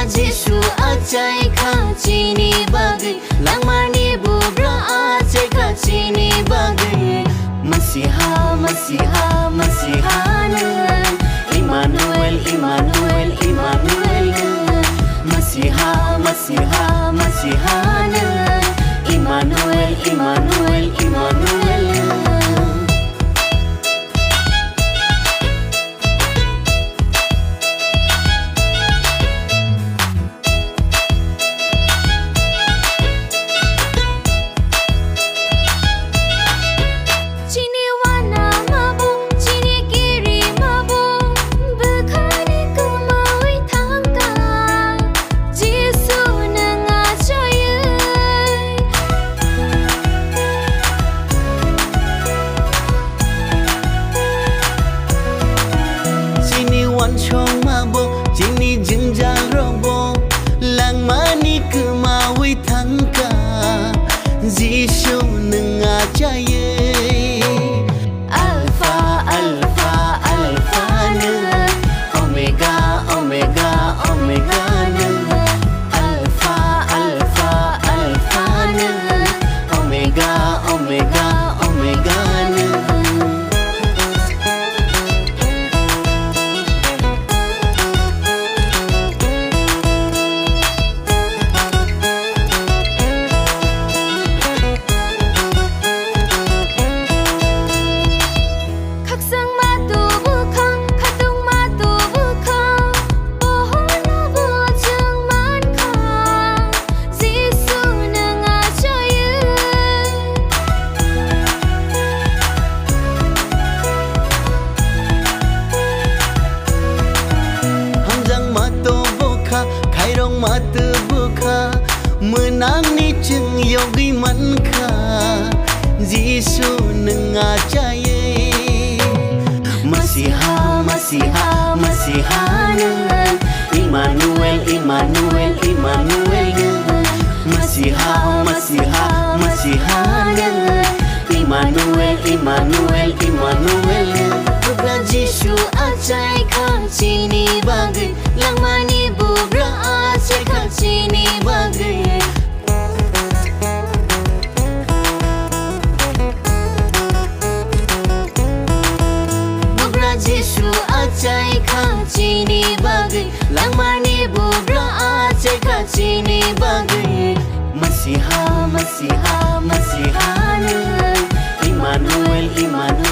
Jisu acai kacini bagai langmani bubra acai kacini bagai Masiha Masiha Masihanan Immanuel Immanuel Immanuel Masiha Masiha Masihanan Immanuel Immanuel Immanuel chong ma bo chini jingja robo lang mani kemawi thangka Jisu nenga jaye Alpha Alpha Alpha ne Omega Omega Omega ne Alpha Alpha Alpha ne Omega Omega Omega ne Khairong mata buka menang ni jeng yogi manka Jisu nengacaye Masiha Masiha Masihanan Immanuel Immanuel Immanuel Masiha Masiha Masihanan Immanuel Immanuel Immanuel Bubra Jisu acai kacini bagai langmani bubra acai kacini bagai Bubra Jisu acai kacini bagai langmani bubra acai kacini bagai Masiha Masiha Masihanan Immanuel Immanuel